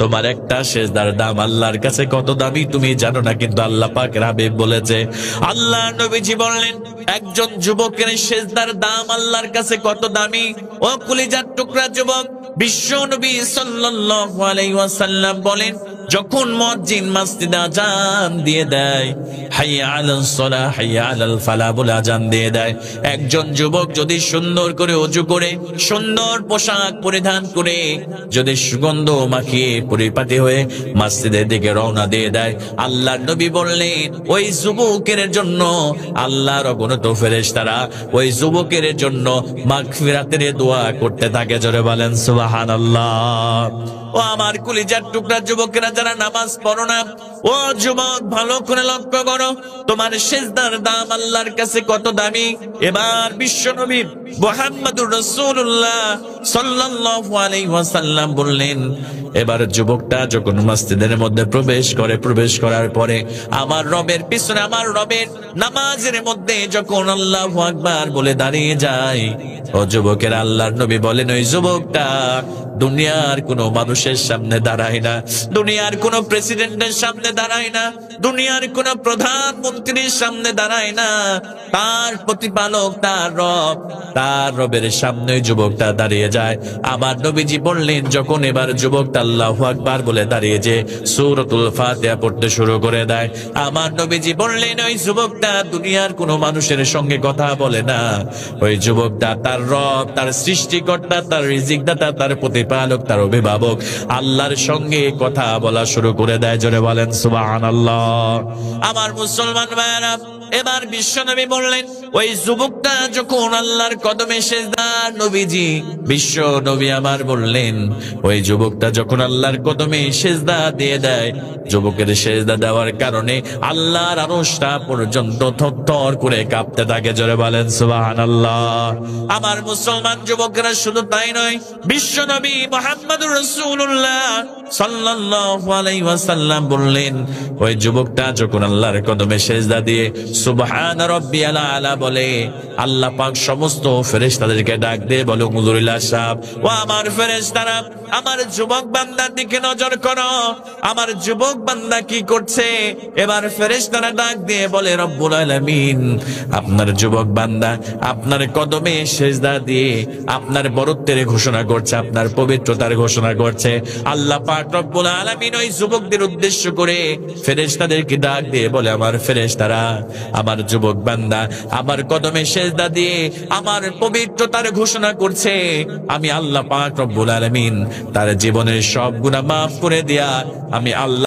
তোমার একটা সেজদার দাম আল্লাহর কাছে কত দামি তুমি জানো না, কিন্তু আল্লাহ পাকের হাবিব বলেছে, আল্লাহ নবীজি বললেন একজন যুবকের সেজদার দাম আল্লাহর কাছে কত দামি। ও কলিজার টুকরা যুবক, বিশ্ব নবী সাল্লাল্লাহু আলাইহি ওয়াসাল্লাম বলেন, যখন মুয়াজ্জিন মসজিদে আযান দিয়ে দেয়, হাইয়া আলাস সালাহ হাইয়া আলাল ফালাহ বলে আযান দিয়ে দেয়, একজন যুবক যদি সুন্দর করে ওযু করে সুন্দর পোশাক পরিধান করে যদি সুগন্ধ মাখিয়ে পরিপাটি হয়ে মসজিদের দিকে রওনা দিয়ে দেয়, আল্লাহর নবী বললেন ওই যুবকের জন্য আল্লাহর অগণিত ফেরেশতারা ওই যুবকের জন্য মাগফিরাতের দোয়া করতে থাকে। জোরে বলেন সুবহানাল্লাহ। ও আমার কলিজার টুকরা যুবকেরা যারা নামাজ পড়ো না, ও যুবক ভালো করে লক্ষ্য করো, তোমার সেজদার দাম আল্লাহর কাছে কত দামি। এবার বিশ্বনবী মুহাম্মদুর রাসূলুল্লাহ সাল্লাল্লাহু আলাইহি ওয়াসাল্লাম বললেন, এবার যুবকটা যখন মসজিদের মধ্যে প্রবেশ করার পরে আমার রবের পিছনে আমার রবের নামাজের মধ্যে যখন আল্লাহু আকবার বলে দাঁড়িয়ে যায়, ও যুবকের আল্লাহর নবী বলেন ওই যুবকটা দুনিয়ার কোন মানুষের সামনে দাঁড়ায় না, দুনিয়ার কোন প্রেসিডেন্টের সামনে দাঁড়ায় না, দুনিয়ার কোন প্রধানমন্ত্রীর সামনে দাঁড়ায় না, তার প্রতিপালক তার রবের সামনে যুবকটা দাঁড়িয়ে যায়। আমার নবীজি বললেন যখন এবার যুবকটা আল্লাহু আকবার বলে দাঁড়িয়ে যে সূরাতুল ফাতিহা পড়তে শুরু করে দেয়, আমার নবীজি বললেন ওই যুবকটা দুনিয়ার কোন মানুষের সঙ্গে কথা বলে না, ওই যুবকটা তার রব, তার সৃষ্টিকর্তা, তার রিজিকদাতা, তার প্রতিপালক, তার অভিভাবক আল্লাহর সঙ্গে কথা বলা শুরু করে দেয়। জোরে বলেন সুবহানাল্লাহ। আমার মুসলমান ভাইরা, এবার বিশ্বনবী বললেন ওই যুবকটা যখন আল্লাহর কদমে সেজদা, নবীজি বিশ্ব নবী আমার বললেন ওই যুবকটা যখন আল্লাহর কদমে সেজদা দিয়ে দেয়, যুবকের সেজদা দেওয়ার কারণে আল্লাহর আরশটা পর্যন্ত থরথর করে কাঁপতে থাকে। জোরে বলেন সুবহানাল্লাহ। আমার মুসলমান যুবকেরা শুধু তাই নয়, বিশ্ব নবী মুহাম্মদুর রাসূলুল্লাহ সাল্লাল্লাহু আলাইহি ওয়াসাল্লাম বললেন ওই যুবকটা যখন আল্লাহর কদমে সেজদা দিয়ে সুবহান রাব্বিয়াল আলা বলে, আল্লাহ পাক সমস্ত ফেরেশতাদেরকে ডাক দিয়ে বলে, হুজুরিল্লাহ সাহেব ও আমার ফেরেশতারা, আমার যুবক বান্দার দিকে নজর করো, আমার যুবক বান্দা কি করছে। এবার ফেরেশতারা ডাক দিয়ে বলে, রব্বুল আলামিন আপনার যুবক বান্দা আপনার কদমে সেজদা দিয়ে আপনার বরত্বের ঘোষণা করছে, আপনার পবিত্রতার ঘোষণা করছে। আল্লাহ পাক রব্বুল আলামিন ওই যুবকদের উদ্দেশ্য করে ফেরেশতাদেরকে ডাক দিয়ে বলে, আমার ফেরেশতারা আমার যুবক বান্দা আমার কদমে সেজদা দিয়ে আমার পবিত্রতার ঘোষণা করছে, আমি আল্লাহ পাক রব্বুল আলামিন তার জীবনের সব গুনাহ মাফ করে দেয়া আমি আল্লাহ